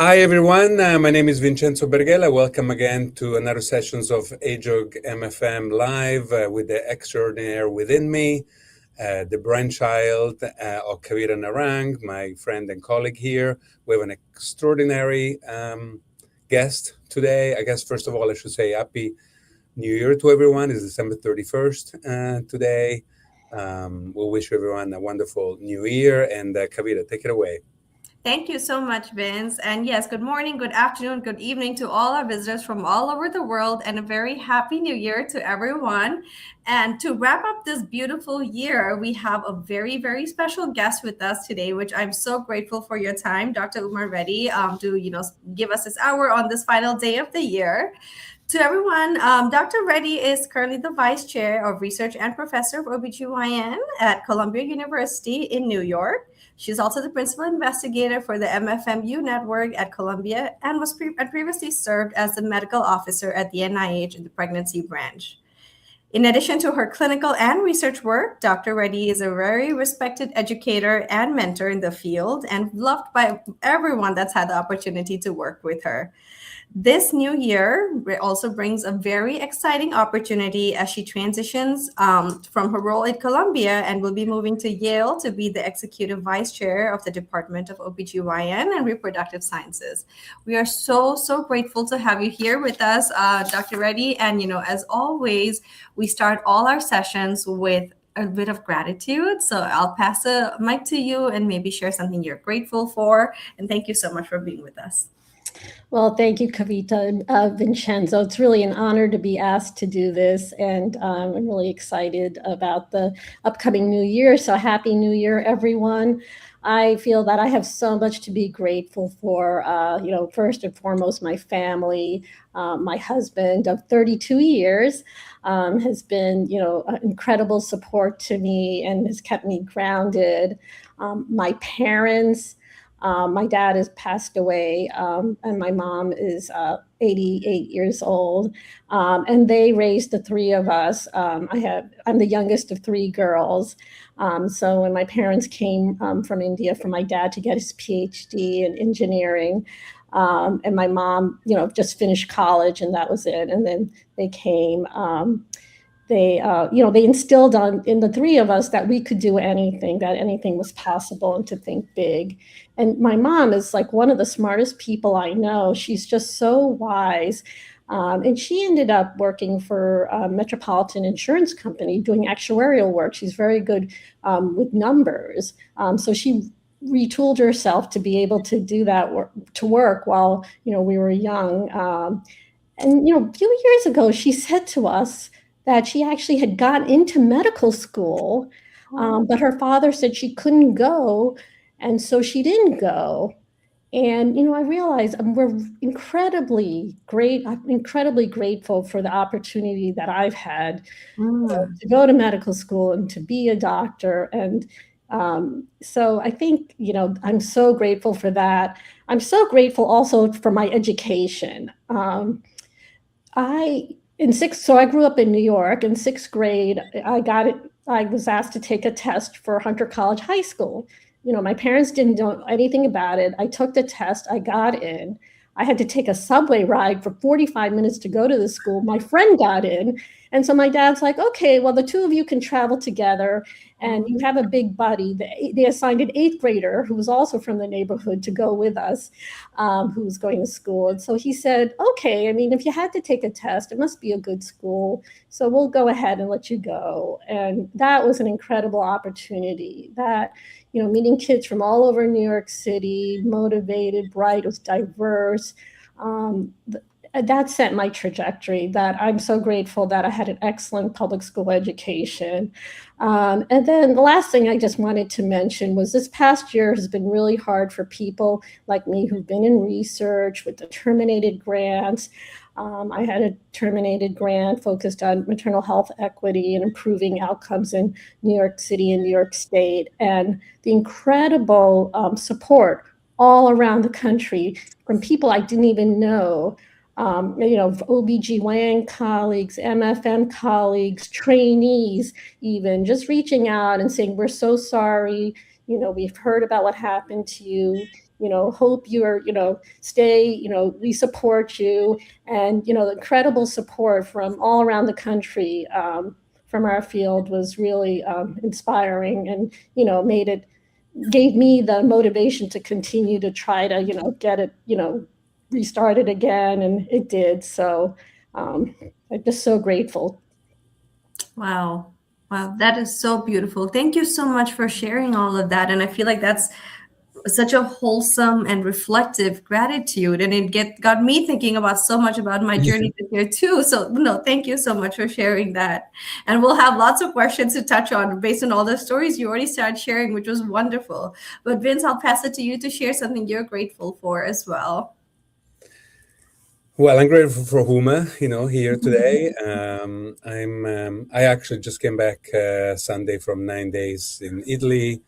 Hi everyone, my name is Vincenzo Berghella. Welcome again to another sessions of AJOG MFM Live with the Extraordinaire within me, the brainchild of Drs Narang, my friend and colleague here. We have an extraordinary guest today. I guess first of all I should say Happy New Year to everyone. It's December 31st today. We'll wish everyone a wonderful New Year, and Kavita, take it away. Thank you so much, Vince. And yes, good morning, good afternoon, good evening to all our visitors from all over the world, and a very happy new year to everyone. And to wrap up this beautiful year, we have a very, very special guest with us today, which I'm so grateful for your time, Dr. Uma Reddy, to give us this hour on this final day of the year. To everyone, Dr. Reddy is currently the Vice Chair of Research and Professor of OBGYN at Columbia University in New York. She's also the Principal Investigator for the MFMU Network at Columbia and and previously served as the Medical Officer at the NIH in the Pregnancy Branch. In addition to her clinical and research work, Dr. Reddy is a very respected educator and mentor in the field and loved by everyone that's had the opportunity to work with her. This new year also brings a very exciting opportunity as she transitions from her role at Columbia and will be moving to Yale to be the Executive Vice Chair of the Department of OBGYN and Reproductive Sciences. We are so, so grateful to have you here with us, Dr. Reddy. And, as always, we start all our sessions with a bit of gratitude. So I'll pass the mic to you and maybe share something you're grateful for. And thank you so much for being with us. Well, thank you, Kavita and Vincenzo. It's really an honor to be asked to do this, and I'm really excited about the upcoming new year. So happy New Year, everyone. I feel that I have so much to be grateful for, first and foremost, my family. My husband of 32 years has been, an incredible support to me and has kept me grounded. My parents. My dad has passed away, and my mom is 88 years old, and they raised the three of us. I'm the youngest of three girls. So when my parents came from India for my dad to get his PhD in engineering, and my mom, just finished college, and that was it. And then they came. They instilled in the three of us that we could do anything, that anything was possible, and to think big. And my mom is like one of the smartest people I know. She's just so wise. And she ended up working for a Metropolitan Insurance Company doing actuarial work. She's very good with numbers. So she retooled herself to be able to do that work while, we were young. And, a few years ago, she said to us that she actually had gotten into medical school, but her father said she couldn't go, and so she didn't go. And, I realized we're incredibly great. I'm incredibly grateful for the opportunity that I've had to go to medical school and to be a doctor. And so I think, I'm so grateful for that. I'm so grateful also for my education. So I grew up in New York. In sixth grade, I was asked to take a test for Hunter College High School. My parents didn't know anything about it. I took the test. I got in. I had to take a subway ride for 45 minutes to go to the school. My friend got in. And so my dad's like, okay, well, the two of you can travel together and you have a big buddy. They assigned an eighth grader who was also from the neighborhood to go with us, who was going to school. And so he said, okay, if you had to take a test, it must be a good school. So we'll go ahead and let you go. And that was an incredible opportunity that, meeting kids from all over New York City, motivated, bright, it was diverse. That set my trajectory, that I'm so grateful that I had an excellent public school education. And then the last thing I just wanted to mention was this past year has been really hard for people like me who've been in research with the terminated grants. I had a terminated grant focused on maternal health equity and improving outcomes in New York City and New York State, and the incredible support all around the country from people I didn't even know. OBGYN colleagues, MFM colleagues, trainees, even just reaching out and saying, we're so sorry, we've heard about what happened to you. Hope you're, stay, we support you. And, the incredible support from all around the country from our field was really inspiring, and, gave me the motivation to continue to try to, get it, restarted again. And it did. So I'm just so grateful. Wow. Wow. That is so beautiful. Thank you so much for sharing all of that. And I feel like that's such a wholesome and reflective gratitude. And it got me thinking about so much about my journey this year too. So no, thank you so much for sharing that. And we'll have lots of questions to touch on based on all the stories you already started sharing, which was wonderful. But Vince, I'll pass it to you to share something you're grateful for as well. Well, I'm grateful for Uma, here today. I actually just came back Sunday from 9 days in Italy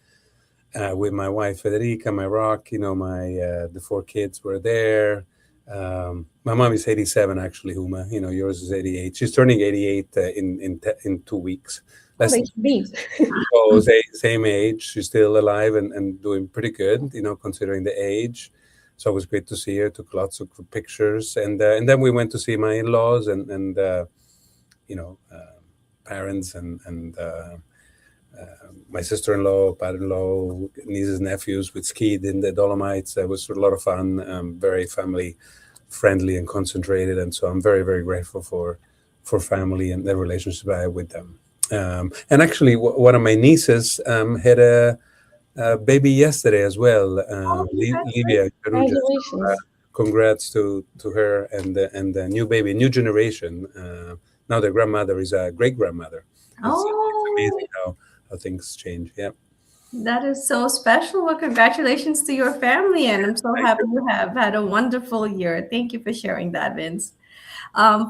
with my wife Federica, my rock. The 4 kids were there. My mom is 87, actually. Uma, yours is 88. She's turning 88 in 2 weeks. Same age. She's still alive and doing pretty good, considering the age. So it was great to see her. Took lots of pictures, and then we went to see my in-laws and parents and my sister-in-law, father-in-law, nieces, nephews. We skied in the Dolomites. It was a lot of fun. Very family-friendly and concentrated, and so I'm very, very grateful for family and the relationship I have with them. And actually, one of my nieces had a baby yesterday as well, Livia. Congratulations! Congrats to her and the new baby, new generation. Now their grandmother is a great grandmother. It's amazing how things change. Yeah, that is so special. Well, congratulations to your family, and I'm so happy you have had a wonderful year. Thank you for sharing that, Vince.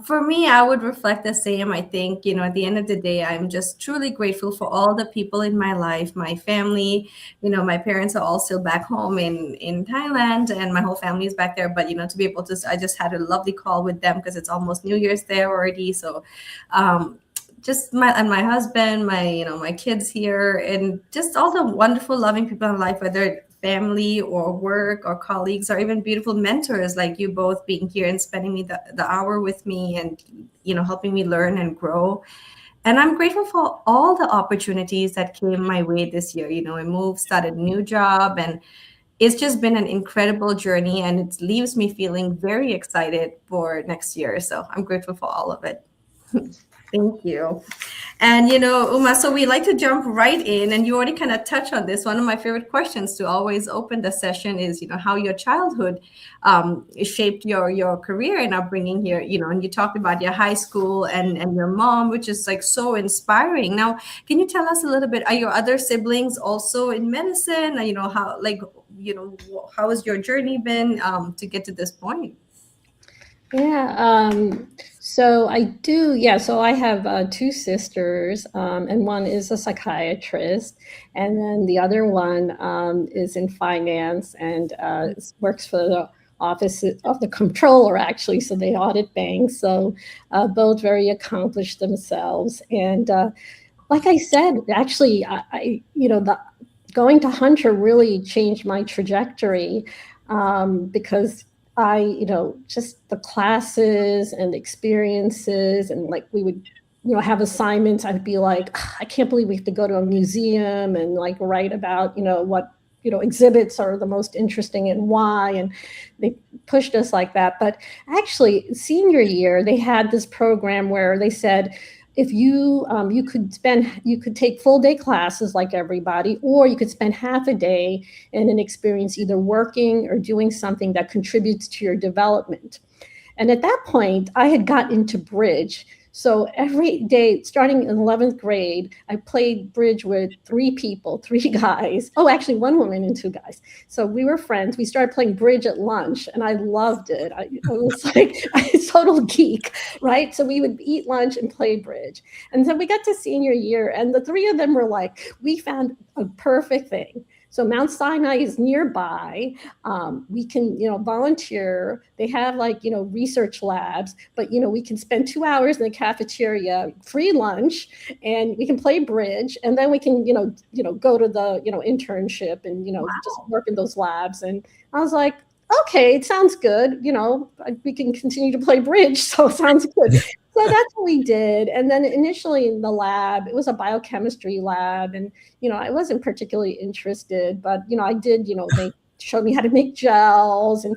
For me, I would reflect the same. I think, at the end of the day, I'm just truly grateful for all the people in my life, my family. My parents are all still back home in Thailand, and my whole family is back there. But, to be able to, I just had a lovely call with them because it's almost New Year's there already. So just my husband, my kids here, and just all the wonderful, loving people in life, whether family or work or colleagues or even beautiful mentors like you both being here and spending the hour with me and helping me learn and grow. And I'm grateful for all the opportunities that came my way this year. I moved, started a new job, and it's just been an incredible journey, and it leaves me feeling very excited for next year. So I'm grateful for all of it. Thank you. And, Uma, so we like to jump right in, and you already kind of touched on this. One of my favorite questions to always open the session is, how your childhood shaped your career and upbringing here, and you talked about your high school and your mom, which is like so inspiring. Now, can you tell us a little bit, are your other siblings also in medicine? How has your journey been to get to this point? Yeah. So I do. Yeah. So I have 2 sisters, and one is a psychiatrist, and then the other one is in finance and works for the office of the comptroller, actually. So they audit banks. So both very accomplished themselves. And like I said, actually, going to Hunter really changed my trajectory because just the classes and experiences, and like we would, have assignments. I'd be like, I can't believe we have to go to a museum and like write about, what, exhibits are the most interesting and why. And they pushed us like that. But actually, senior year, they had this program where they said, if you could take full day classes like everybody, or you could spend half a day in an experience either working or doing something that contributes to your development. And at that point, I had gotten into bridge. So every day, starting in 11th grade, I played bridge with 3 people, 3 guys. Oh, actually 1 woman and 2 guys. So we were friends. We started playing bridge at lunch, and I loved it. I was like a total geek, right? So we would eat lunch and play bridge. And then we got to senior year, and the 3 of them were like, we found a perfect thing. So Mount Sinai is nearby. We can, volunteer. They have research labs, but, we can spend 2 hours in the cafeteria, free lunch, and we can play bridge. And then we can, go to the, internship and, just work in those labs. And I was like, okay, it sounds good. We can continue to play bridge. So it sounds good. So that's what we did. And then initially in the lab, it was a biochemistry lab. And, I wasn't particularly interested, but, I did, they showed me how to make gels and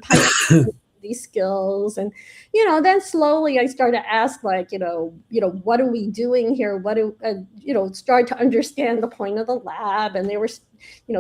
these skills. And, then slowly I started to ask, what are we doing here? Started to understand the point of the lab. And they were,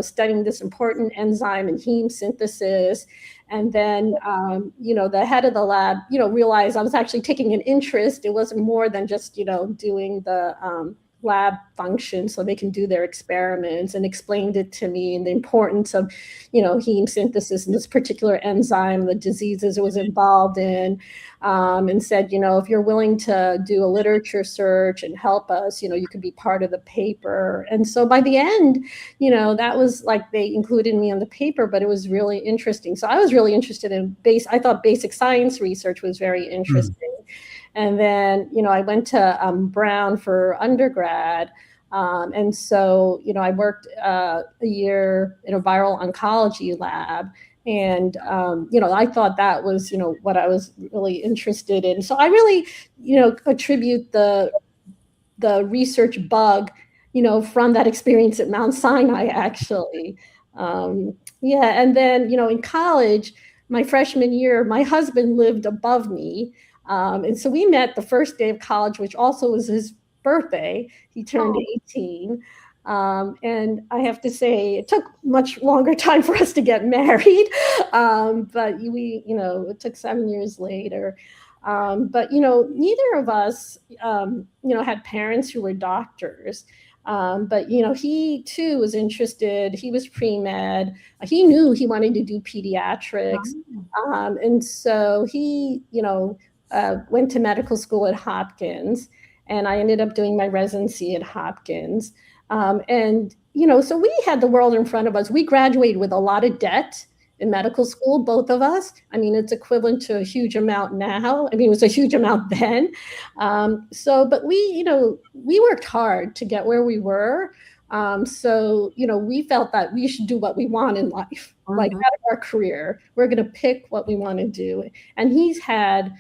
studying this important enzyme and heme synthesis. And then, the head of the lab, realized I was actually taking an interest. It wasn't more than just, doing the lab function so they can do their experiments, and explained it to me and the importance of, heme synthesis and this particular enzyme, the diseases it was involved in, and said, if you're willing to do a literature search and help us, you could be part of the paper. And so by the end, that was like they included me on the paper, but it was really interesting. So I was really interested in I thought basic science research was very interesting. And then, I went to Brown for undergrad. And so, I worked a year in a viral oncology lab. And, I thought that was, what I was really interested in. So I really, attribute the research bug, from that experience at Mount Sinai, actually. And then, in college, my freshman year, my husband lived above me. And so we met the first day of college, which also was his birthday. He turned 18. And I have to say, it took much longer time for us to get married. But it took 7 years later. But, neither of us, had parents who were doctors. But, he too was interested. He was pre-med. He knew he wanted to do pediatrics. And so he, went to medical school at Hopkins, and I ended up doing my residency at Hopkins. And, so we had the world in front of us. We graduated with a lot of debt in medical school, both of us. I mean, it's equivalent to a huge amount now. I mean, it was a huge amount then. But we worked hard to get where we were. So, we felt that we should do what we want in life, like out of our career. We're going to pick what we want to do. And he's had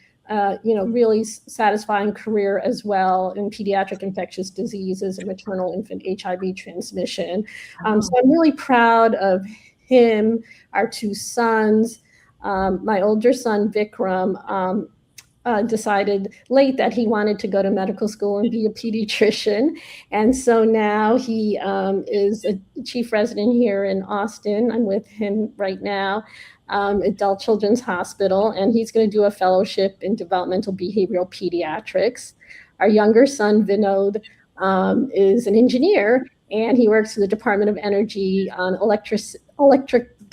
really satisfying career as well in pediatric infectious diseases and maternal infant HIV transmission. So I'm really proud of him, our two sons. My older son, Vikram, decided late that he wanted to go to medical school and be a pediatrician. And so now he is a chief resident here in Austin. I'm with him right now. Adult Children's Hospital, and he's going to do a fellowship in developmental behavioral pediatrics. Our younger son, Vinod, is an engineer, and he works for the Department of Energy on the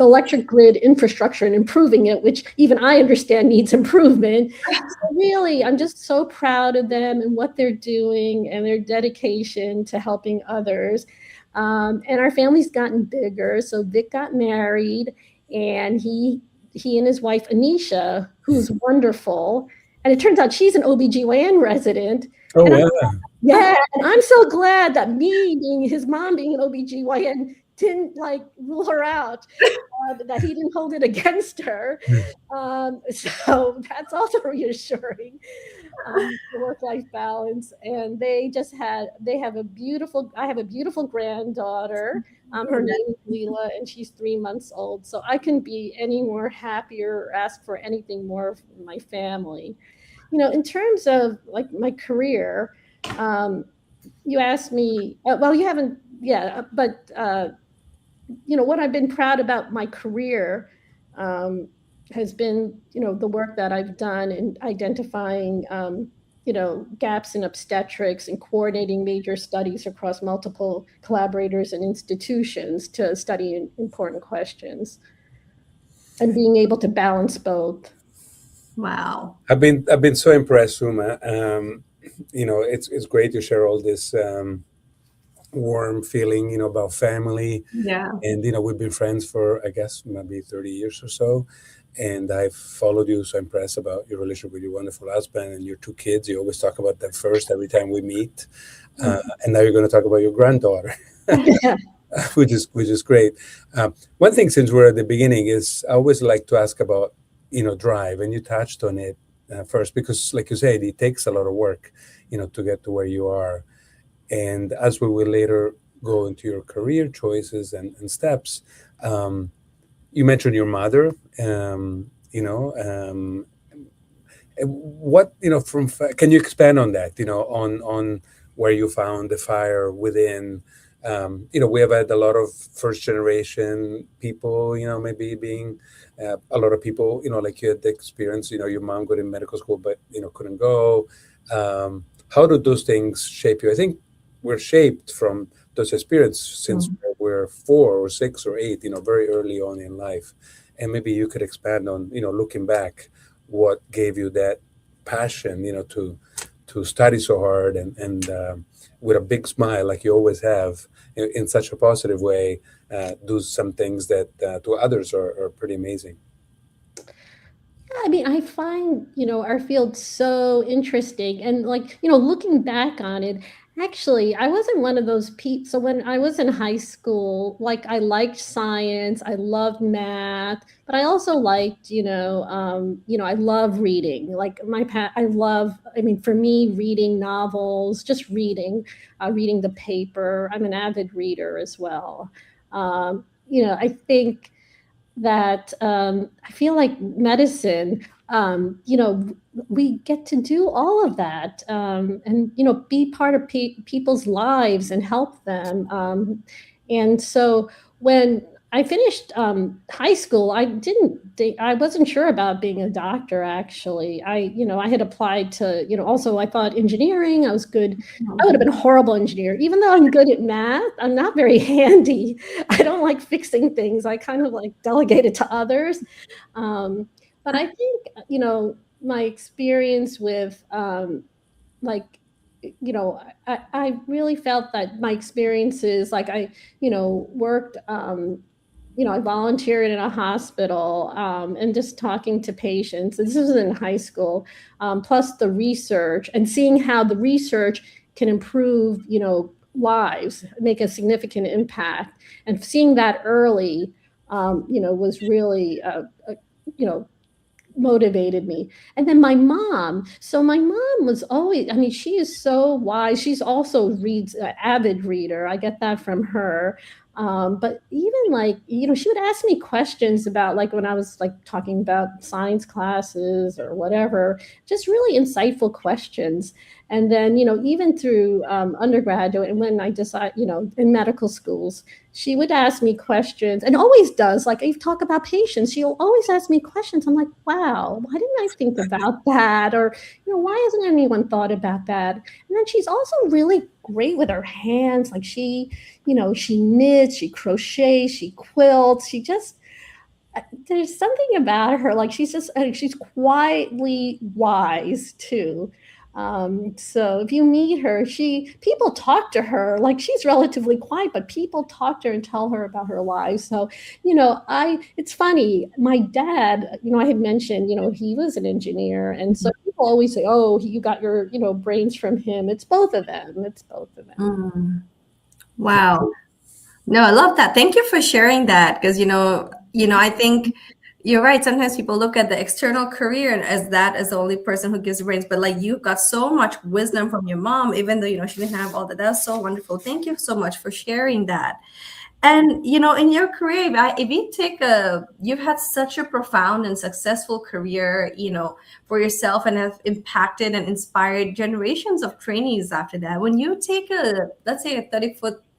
electric grid infrastructure and improving it, which even I understand needs improvement. So really, I'm just so proud of them and what they're doing and their dedication to helping others. And our family's gotten bigger. So Vic got married, and he and his wife, Anisha, who's wonderful. And it turns out she's an OBGYN resident. Oh, and wow. And I'm so glad that his mom being an OBGYN didn't rule her out, that he didn't hold it against her. So that's also reassuring, the work-life balance. And I have a beautiful granddaughter. Her name is Leela, and she's 3 months old. So I couldn't be any more happier or ask for anything more from my family. In terms of my career, you asked me, well, you haven't, but what I've been proud about my career has been, the work that I've done in identifying, gaps in obstetrics and coordinating major studies across multiple collaborators and institutions to study important questions, and being able to balance both. Wow. I've been so impressed, Uma. It's great to share all this warm feeling, about family. Yeah. And, we've been friends for, I guess, maybe 30 years or so. And I've followed you, so impressed about your relationship with your wonderful husband and your two kids. You always talk about them first every time we meet. And now you're going to talk about your granddaughter, which is great. One thing, since we're at the beginning, is I always like to ask about, drive, and you touched on it first, because, like you said, it takes a lot of work, to get to where you are. And as we will later go into your career choices and steps, you mentioned your mother. What can you expand on that? On where you found the fire within. We have had a lot of first generation people. Maybe being a lot of people. Like you had the experience. Your mom got in medical school, but couldn't go. How do those things shape you? I think we're shaped from those experiences since we're 4 or 6 or 8. Very early on in life, and maybe you could expand on looking back, what gave you that passion, to study so hard and with a big smile, like you always have, in such a positive way, do some things that to others are pretty amazing. I mean, I find, our field so interesting. And like, looking back on it, actually, I wasn't one of those people. So when I was in high school, like I liked science, I loved math, but I also liked, I love reading. Like for me, reading novels, just reading the paper. I'm an avid reader as well. I think that I feel like medicine, we get to do all of that, and be part of people's lives and help them. And so when I finished high school, I wasn't sure about being a doctor. Actually, I had applied to, also I thought engineering. I was good. I would have been a horrible engineer, even though I'm good at math. I'm not very handy. I don't like fixing things. I kind of like delegate it to others. But I think, my experience with I really felt that my experiences, like I, worked, I volunteered in a hospital, and just talking to patients. This was in high school, plus the research and seeing how the research can improve, lives, make a significant impact. And seeing that early, was really, motivated me. And then my mom was always, she is so wise. She's also reads, avid reader. I get that from her. But even like, she would ask me questions about, like, when I was like talking about science classes or whatever, just really insightful questions. And then, even through undergraduate, and when I decided, in medical schools, she would ask me questions, and always does. Like, I talk about patients, she'll always ask me questions. I'm like, wow, why didn't I think about that? Or, why hasn't anyone thought about that? And then she's also really great with her hands. Like she knits, she crochets, she quilts. There's something about her. Like she's quietly wise too. So if you meet her, people talk to her, like she's relatively quiet, but people talk to her and tell her about her life. So, it's funny. My dad, I had mentioned, he was an engineer. And so people always say, oh, you got your, brains from him. It's both of them. Wow. No, I love that. Thank you for sharing that. Because, I think you're right. Sometimes people look at the external career and as the only person who gives brains, but like you've got so much wisdom from your mom, even though, she didn't have all that. That's so wonderful. Thank you so much for sharing that. And, in your career, you've had such a profound and successful career, for yourself, and have impacted and inspired generations of trainees after that. When you take let's say a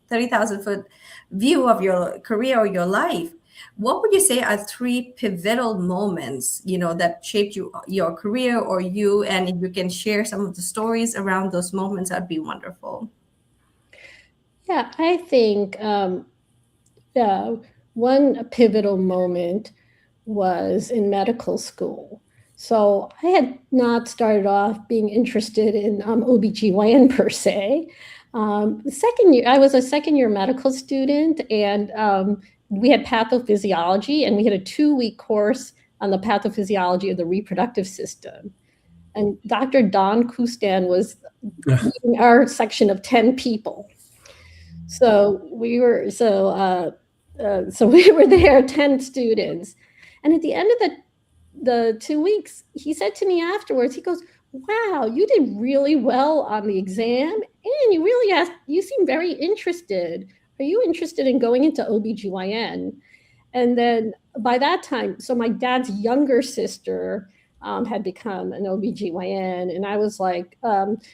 30,000 foot view of your career or your life, what would you say are 3 pivotal moments, that shaped your career or you? And if you can share some of the stories around those moments, that'd be wonderful. Yeah, I think one pivotal moment was in medical school. So I had not started off being interested in OBGYN per se. The second year, I was a second-year medical student, and we had pathophysiology, and we had a 2-week course on the pathophysiology of the reproductive system. And Dr. Don Kustan was leading our section of 10 people. So we were there, 10 students. And at the end of the 2 weeks, he said to me afterwards, he goes, "Wow, you did really well on the exam, and you seem very interested. Are you interested in going into OBGYN?" And then by that time, so my dad's younger sister had become an OBGYN, and I was like,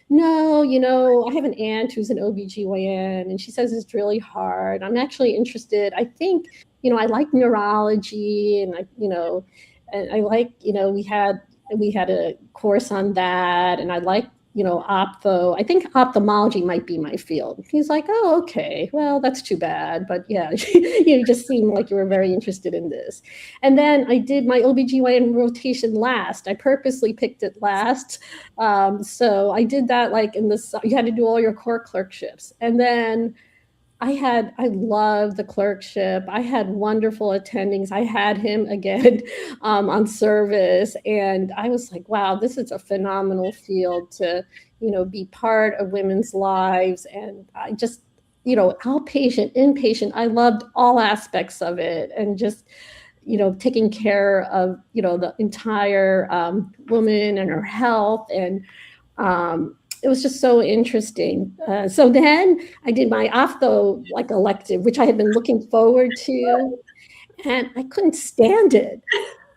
no, I have an aunt who's an OBGYN, and she says it's really hard. I'm actually interested. I think, I like neurology, and I like, we had a course on that, and I like, ophtho. I think ophthalmology might be my field. He's like, "Oh, okay. Well, that's too bad. But yeah, you just seemed like you were very interested in this." And then I did my OBGYN rotation last. I purposely picked it last. So I did that you had to do all your core clerkships. And then I loved the clerkship. I had wonderful attendings. I had him again on service. And I was like, wow, this is a phenomenal field to, be part of women's lives. And I just, outpatient, inpatient, I loved all aspects of it. And just, taking care of, the entire woman and her health. And it was just so interesting. So then I did my ophtho elective, which I had been looking forward to, and I couldn't stand it.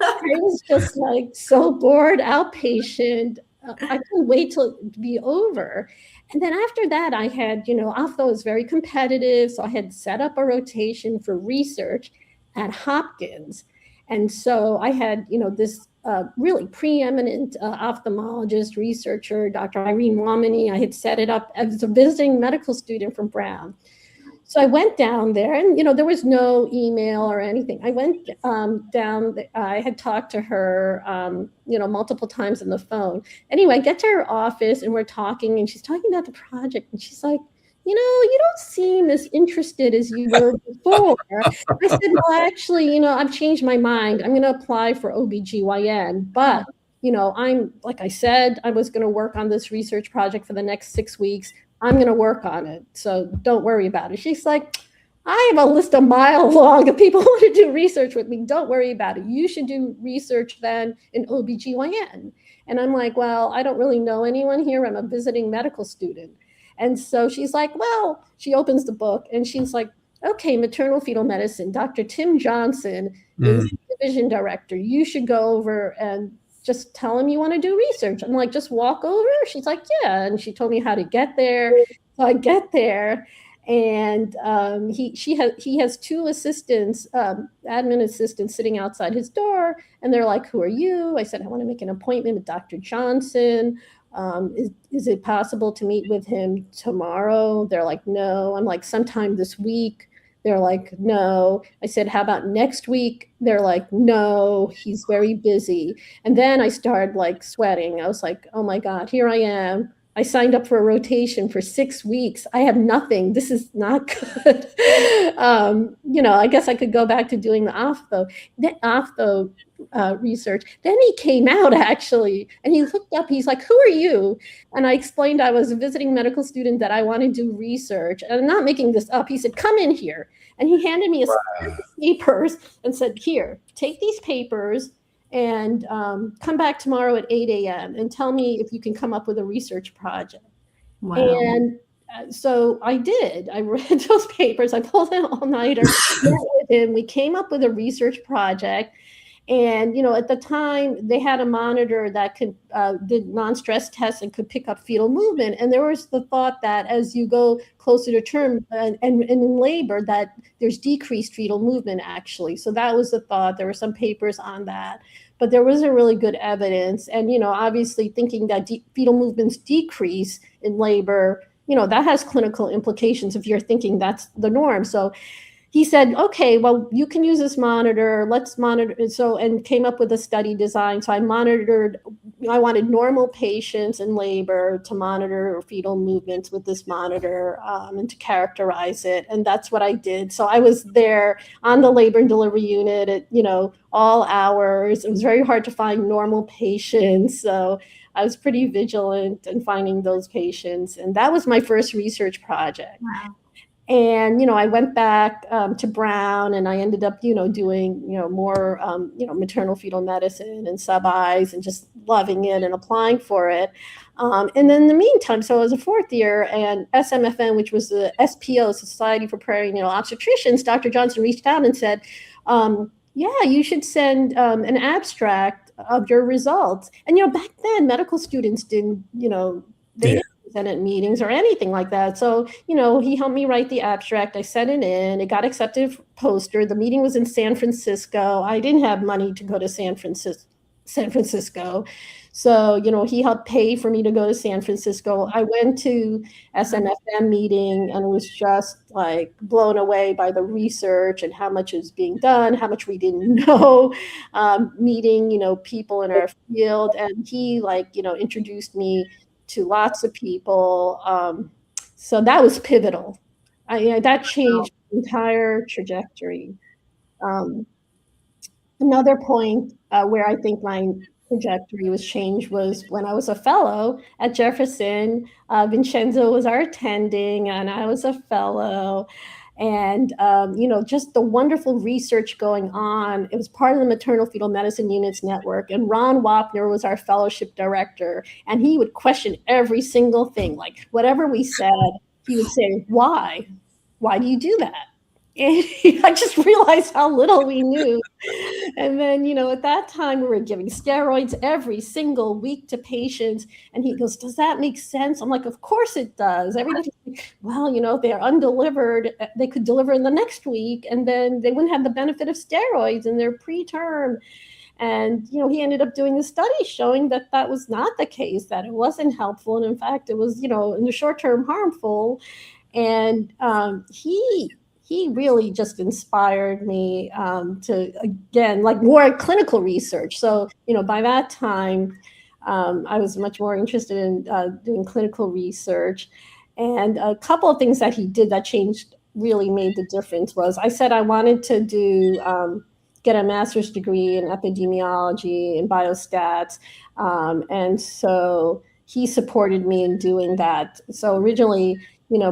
I was just so bored, outpatient. I couldn't wait till it to be over. And then after that, I had, ophtho was very competitive. So I had set up a rotation for research at Hopkins. And so I had, this really preeminent ophthalmologist, researcher, Dr. Irene Womany. I had set it up as a visiting medical student from Brown. So I went down there, and, there was no email or anything. I went down, I had talked to her, multiple times on the phone. Anyway, I get to her office, and we're talking, and she's talking about the project, and she's like, "You don't seem as interested as you were before." I said, "Well, actually, I've changed my mind. I'm going to apply for OBGYN. But, like I said, I was going to work on this research project for the next 6 weeks. I'm going to work on it. So don't worry about it." She's like, "I have a list a mile long of people who want to do research with me. Don't worry about it. You should do research then in OBGYN." And I'm like, "Well, I don't really know anyone here. I'm a visiting medical student." And so she's like, "Well," she opens the book and she's like, "Okay, maternal fetal medicine, Dr. Tim Johnson is the division director. You should go over and just tell him you want to do research." I'm like, "Just walk over?" She's like, "Yeah." And she told me how to get there. So I get there, and he has 2 assistants, admin assistants sitting outside his door. And they're like, "Who are you?" I said, "I want to make an appointment with Dr. Johnson. Is it possible to meet with him tomorrow?" They're like, "No." I'm like, "Sometime this week?" They're like, "No." I said, "How about next week?" They're like, "No, he's very busy." And then I started sweating. I was like, "Oh my God, here I am. I signed up for a rotation for 6 weeks. I have nothing. This is not good." I guess I could go back to doing the ophtho research. Then he came out actually, and he looked up. He's like, "Who are you?" And I explained I was a visiting medical student, that I want to do research. And I'm not making this up. He said, "Come in here." And he handed me a stack of papers and said, "Here, take these papers and come back tomorrow at 8 a.m. and tell me if you can come up with a research project." Wow. And so I did. I read those papers. I pulled an all-nighter, met with him. We came up with a research project. And, at the time, they had a monitor that did non-stress tests and could pick up fetal movement. And there was the thought that as you go closer to term and in labor, that there's decreased fetal movement, actually. So that was the thought. There were some papers on that. But there wasn't really good evidence. And, obviously thinking that fetal movements decrease in labor, that has clinical implications if you're thinking that's the norm. So he said, "Okay, well, you can use this monitor. Let's monitor." And came up with a study design. So I monitored I wanted normal patients in labor to monitor fetal movements with this monitor and to characterize it. And that's what I did. So I was there on the labor and delivery unit at, all hours. It was very hard to find normal patients. So I was pretty vigilant in finding those patients. And that was my first research project. Wow. And, I went back to Brown, and I ended up, doing, more, maternal fetal medicine and sub-Is and just loving it and applying for it. And then in the meantime, so I was a fourth year, and SMFN, which was the SPO, Society for Perinatal Obstetricians, Dr. Johnson reached out and said, yeah, you should send an abstract of your results. And, back then medical students didn't, they didn't present at meetings or anything like that. So, he helped me write the abstract. I sent it in. It got accepted for poster. The meeting was in San Francisco. I didn't have money to go to San Francisco. So, he helped pay for me to go to San Francisco. I went to SMFM meeting and was just like blown away by the research and how much is being done, how much we didn't know, meeting, people in our field. And he introduced me to lots of people. So that was pivotal. That changed the entire trajectory. Another point where I think my trajectory was changed was when I was a fellow at Jefferson. Vincenzo was our attending, and I was a fellow. And, just the wonderful research going on. It was part of the Maternal Fetal Medicine Units Network. And Ron Wapner was our fellowship director. And he would question every single thing. Like whatever we said, he would say, why? Why do you do that? And I just realized how little we knew. And then, at that time, we were giving steroids every single week to patients. And he goes, does that make sense? I'm like, of course it does. Everybody's like, well, if they're undelivered, they could deliver in the next week. And then they wouldn't have the benefit of steroids in their preterm. And, he ended up doing a study showing that that was not the case, that it wasn't helpful. And in fact, it was, in the short term harmful. And he really just inspired me to, again, like more clinical research. So, by that time, I was much more interested in doing clinical research. And a couple of things that he did that really made the difference was I said I wanted to get a master's degree in epidemiology and biostats. And so he supported me in doing that. So originally,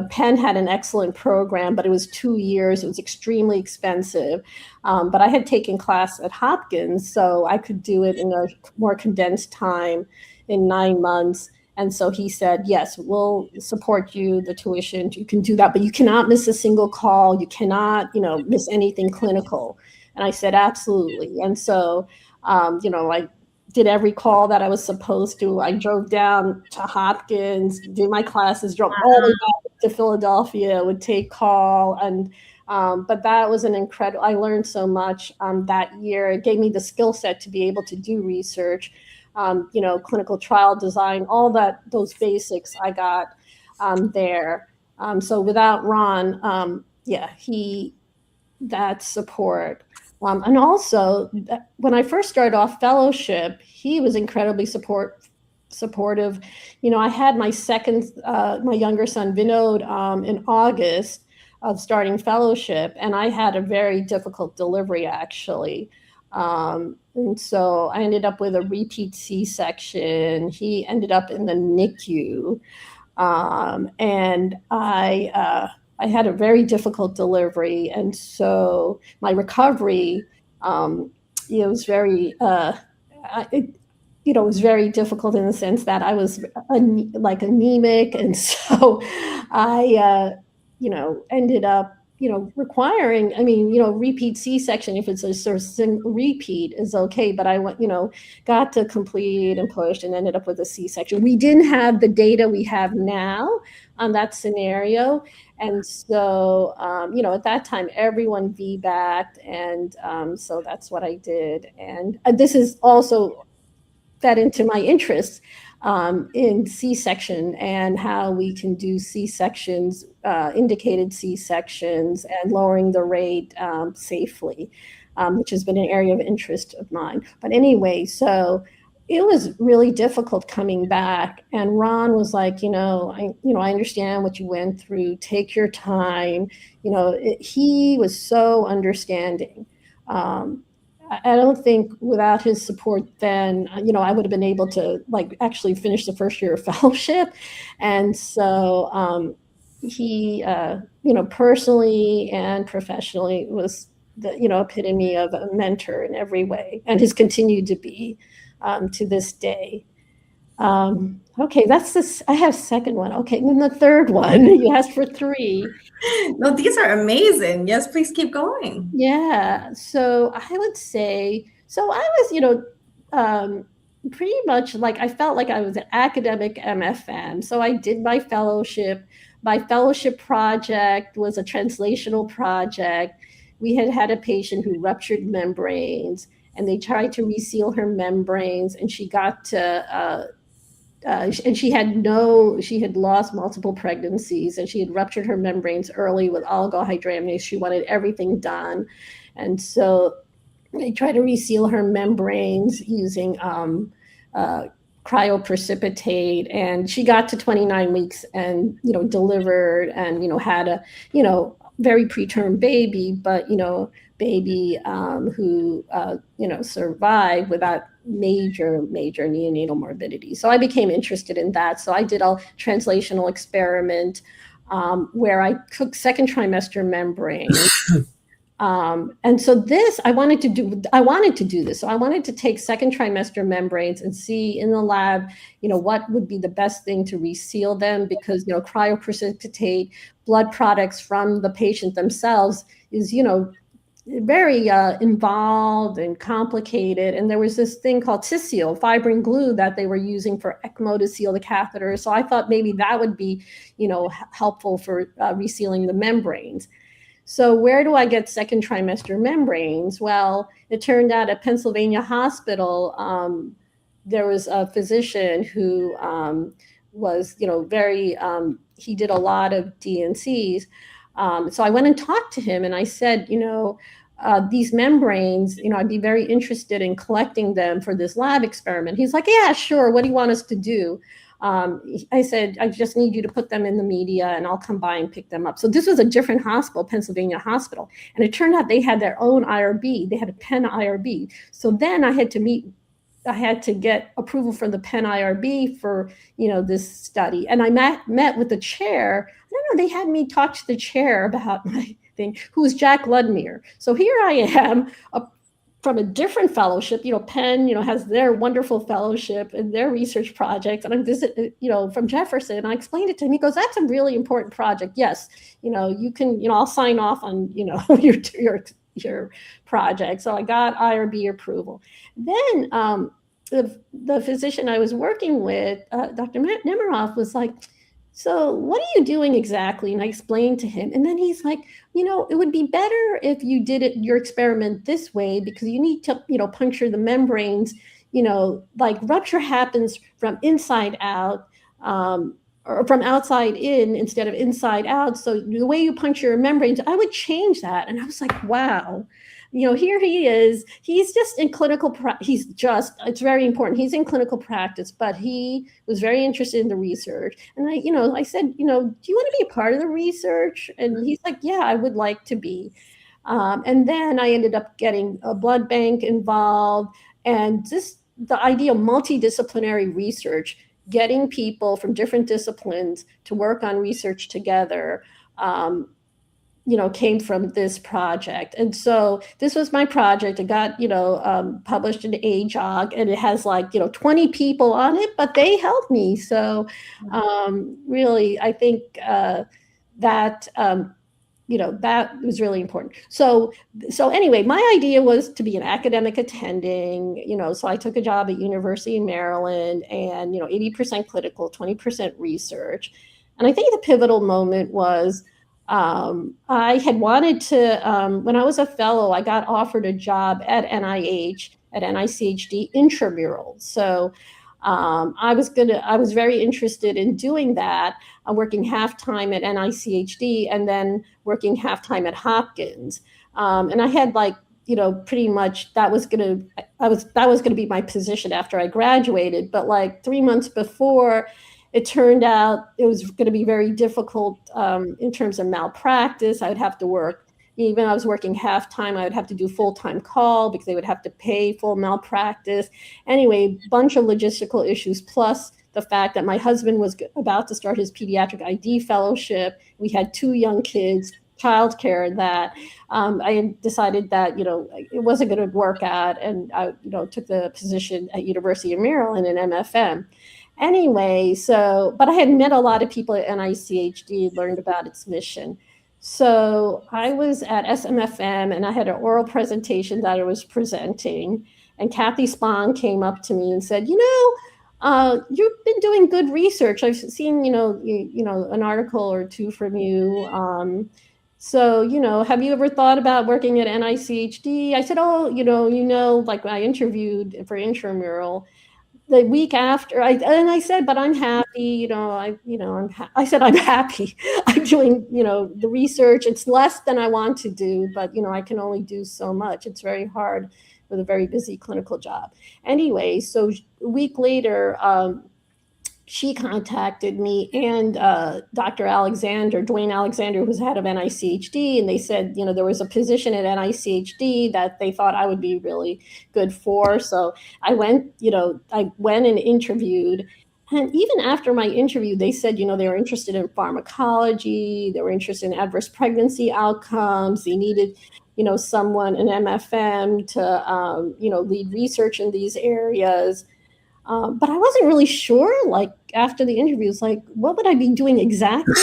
Penn had an excellent program, but it was 2 years. It was extremely expensive. But I had taken class at Hopkins, so I could do it in a more condensed time in 9 months. And so he said, yes, we'll support you, the tuition. You can do that, but you cannot miss a single call. You cannot, miss anything clinical. And I said, absolutely. And so, I did every call that I was supposed to. I drove down to Hopkins, did my classes, drove all the way back to Philadelphia, would take call. And but that was an incredible, I learned so much that year. It gave me the skill set to be able to do research, clinical trial design, all those basics I got there. So without Ron, that support. And also, when I first started off fellowship, he was incredibly supportive. I had my younger son, Vinod, in August of starting fellowship, and I had a very difficult delivery, actually. And so I ended up with a repeat C-section. He ended up in the NICU. And I had a very difficult delivery, and so my recovery, was very, it was very difficult in the sense that I was anemic, and so I, ended up, requiring. Repeat C-section, if it's a sort of repeat, is okay, but I went, got to complete and pushed and ended up with a C-section. We didn't have the data we have now on that scenario. And so, at that time, everyone VBAC'd, and so that's what I did. And this is also fed into my interests in C-section and how we can do C-sections, indicated C-sections, and lowering the rate safely, which has been an area of interest of mine. But anyway, so it was really difficult coming back. And Ron was like, I understand what you went through. Take your time. He was so understanding. I don't think without his support then, I would have been able to actually finish the first year of fellowship. And so he, personally and professionally was the, epitome of a mentor in every way, and has continued to be to this day. Okay, that's this. I have second one. Okay, and then the third one, you asked for three. No, these are amazing. Yes, please keep going. Yeah, so I would say, so I was, pretty much I felt like I was an academic MFM. So I did my fellowship. My fellowship project was a translational project. We had a patient who ruptured membranes, and they tried to reseal her membranes, and she got to, and she had lost multiple pregnancies, and she had ruptured her membranes early with oligohydramnios. She wanted everything done. And so they tried to reseal her membranes using cryoprecipitate, and she got to 29 weeks and, delivered and, had a, very preterm baby, but, baby who, survived without major neonatal morbidity. So I became interested in that. So I did a translational experiment where I took second trimester membranes. And so I wanted to do this. So I wanted to take second trimester membranes and see in the lab, what would be the best thing to reseal them, because, cryoprecipitate blood products from the patient themselves is, very involved and complicated. And there was this thing called Tisseel, fibrin glue, that they were using for ECMO to seal the catheter. So I thought maybe that would be, helpful for resealing the membranes. So where do I get second trimester membranes? Well, it turned out at Pennsylvania Hospital, there was a physician who was, very, he did a lot of DNCs. So I went and talked to him, and I said, these membranes, I'd be very interested in collecting them for this lab experiment. He's like, yeah, sure. What do you want us to do? I said, I just need you to put them in the media, and I'll come by and pick them up. So this was a different hospital, Pennsylvania Hospital. And it turned out they had their own IRB. They had a Penn IRB. So then I had to get approval from the Penn IRB for, this study. And I met with the chair. I don't know, they had me talk to the chair about my thing, who was Jack Ludmere. So here I am, from a different fellowship. Penn, has their wonderful fellowship and their research projects. And I'm from Jefferson. And I explained it to him. He goes, that's a really important project. Yes, you can, I'll sign off on, your project. So I got IRB approval. Then the physician I was working with, Dr. Nemiroff, was like, so what are you doing exactly? And I explained to him. And then he's like, it would be better if you did your experiment this way, because you need to, puncture the membranes, rupture happens from inside out, or from outside in instead of inside out. So the way you puncture membranes, I would change that. And I was like, wow. Here he is. He's just in clinical. It's very important. He's in clinical practice, but he was very interested in the research. And I said, do you want to be a part of the research? And he's like, yeah, I would like to be. And then I ended up getting a blood bank involved, and the idea of multidisciplinary research, getting people from different disciplines to work on research together, came from this project. And so this was my project. It got, published in AJOG, and it has 20 people on it, but they helped me. So really, I think that was really important. So anyway, my idea was to be an academic attending, so I took a job at University in Maryland, and, 80% clinical, 20% research. And I think the pivotal moment was, I had wanted to, when I was a fellow, I got offered a job at NIH, at NICHD intramural. So I was very interested in doing that, working half-time at NICHD and then working half-time at Hopkins. And I had pretty much that was going to be my position after I graduated. But like 3 months before, it turned out it was going to be very difficult in terms of malpractice. I would have to work, even I was working half-time, I would have to do full-time call because they would have to pay full malpractice. Anyway, bunch of logistical issues, plus the fact that my husband was about to start his pediatric ID fellowship. We had 2 young kids, childcare, and that I decided that it wasn't going to work out, and I took the position at University of Maryland in MFM. Anyway, but I had met a lot of people at NICHD, learned about its mission. So I was at SMFM and I had an oral presentation that I was presenting, and Kathy Spahn came up to me and said, you've been doing good research. I've seen, an article or 2 from you. So, have you ever thought about working at NICHD? I said, like I interviewed for intramural the week after. I said, but I'm happy. I said, I'm happy. I'm doing, the research. It's less than I want to do, but, I can only do so much. It's very hard with a very busy clinical job. Anyway, so a week later, she contacted me and Dr. Dwayne Alexander, who's head of NICHD, and they said, there was a position at NICHD that they thought I would be really good for. So I went and interviewed. And even after my interview, they said, they were interested in pharmacology, they were interested in adverse pregnancy outcomes, they needed, someone, an MFM to, lead research in these areas. But I wasn't really sure, like after the interviews, like what would I be doing exactly?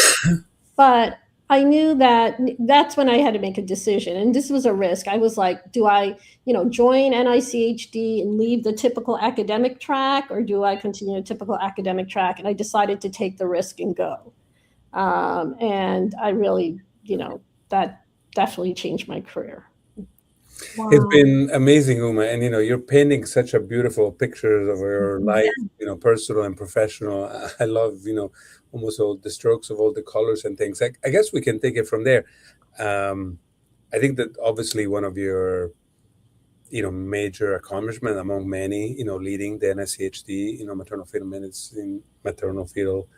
But I knew that that's when I had to make a decision. And this was a risk. I was like, do I, join NICHD and leave the typical academic track, or do I continue a typical academic track? And I decided to take the risk and go. And I really, that definitely changed my career. Wow. It's been amazing, Uma, and you're painting such a beautiful picture of your life, personal and professional. I love, almost all the strokes of all the colors and things. I guess we can take it from there. I think that obviously one of your, major accomplishment among many, leading the NICHD, maternal fetal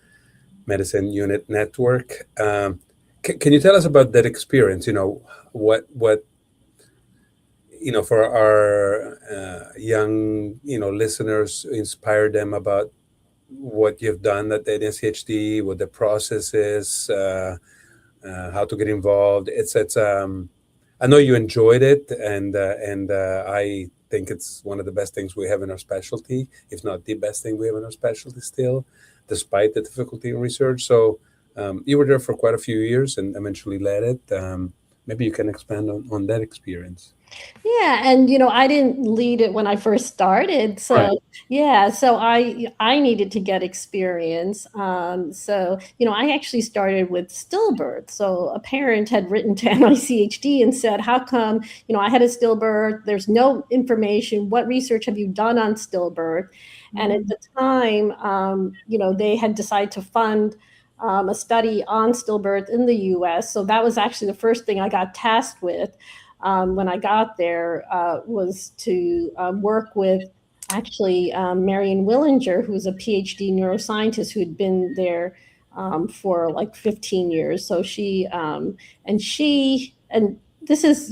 medicine unit network. Can you tell us about that experience? What for our young, listeners, inspire them about what you've done at the NICHD, what the process is, how to get involved. I know you enjoyed it, and I think it's one of the best things we have in our specialty, if not the best thing we have in our specialty still, despite the difficulty in research. So you were there for quite a few years and eventually led it. Maybe you can expand on that experience. Yeah. And, I didn't lead it when I first started. So, right. Yeah. So I needed to get experience. I actually started with stillbirth. So a parent had written to NICHD and said, how come, I had a stillbirth, there's no information. What research have you done on stillbirth? Mm-hmm. And at the time, they had decided to fund a study on stillbirth in the US. So that was actually the first thing I got tasked with. When I got there, was to work with actually Marion Willinger, who's a PhD neuroscientist who had been there for like 15 years. So and this is,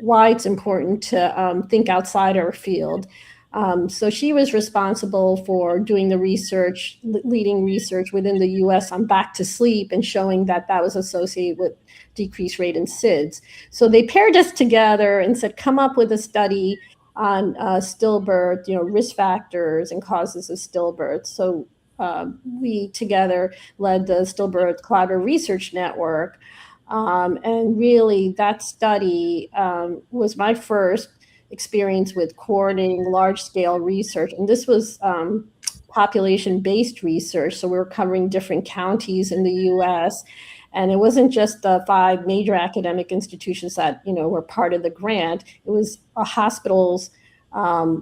why it's important to think outside our field. So she was responsible for doing the research, leading research within the US on back to sleep and showing that was associated with decreased rate in SIDS. So they paired us together and said, come up with a study on stillbirth, risk factors and causes of stillbirth. So we together led the Stillbirth Collaborative Research Network. And really that study was my first experience with coordinating large-scale research. And this was population-based research. So we were covering different counties in the US. And it wasn't just the 5 major academic institutions that, were part of the grant. It was hospitals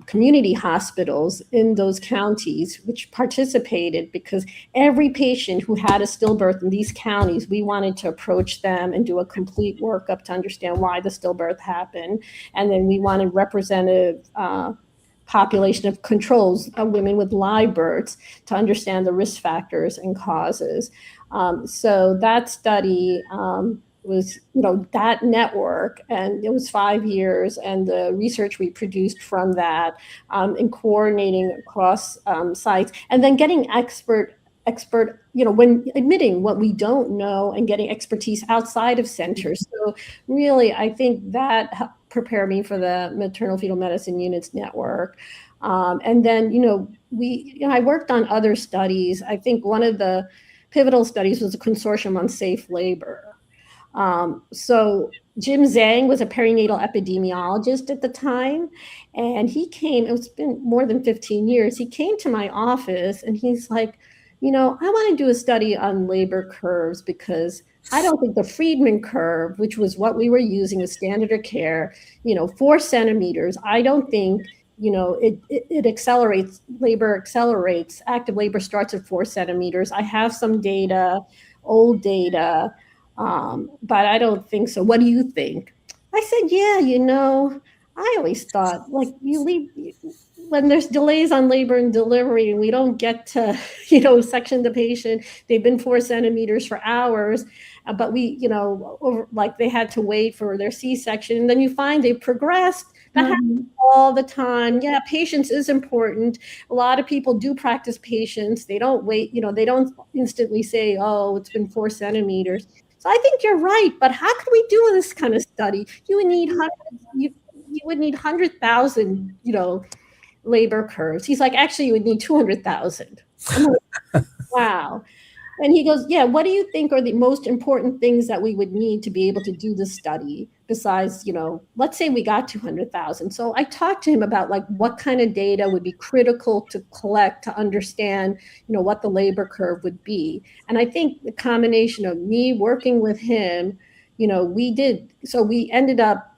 community hospitals in those counties, which participated, because every patient who had a stillbirth in these counties, we wanted to approach them and do a complete workup to understand why the stillbirth happened. And then we wanted representative population of controls, women with live births, to understand the risk factors and causes. So that study was, that network, and it was 5 years, and the research we produced from that, in coordinating across sites, and then getting expert, when admitting what we don't know and getting expertise outside of centers. So really, I think that helped prepare me for the maternal fetal medicine units network. And then, I worked on other studies. I think one of the pivotal studies was a consortium on safe labor. So Jim Zhang was a perinatal epidemiologist at the time, and he came, it's been more than 15 years, he came to my office and he's like, I want to do a study on labor curves, because I don't think the Friedman curve, which was what we were using as standard of care, 4 centimeters, I don't think, it accelerates, labor accelerates, active labor starts at 4 centimeters. I have some data, old data, but I don't think so. What do you think? I said, yeah, I always thought, like, you leave, when there's delays on labor and delivery and we don't get to, section the patient, they've been 4 centimeters for hours, but we, like they had to wait for their C-section, and then you find they progressed. That happens all the time. Yeah, patience is important. A lot of people do practice patience. They don't wait, they don't instantly say, oh, it's been 4 centimeters. So I think you're right, but how could we do this kind of study? You would need you would need 100,000, labor curves. He's like, actually, you would need 200,000. I'm like, wow. And he goes, yeah, what do you think are the most important things that we would need to be able to do this study besides, let's say we got 200,000. So I talked to him about, like, what kind of data would be critical to collect to understand, what the labor curve would be. And I think the combination of me working with him, we ended up,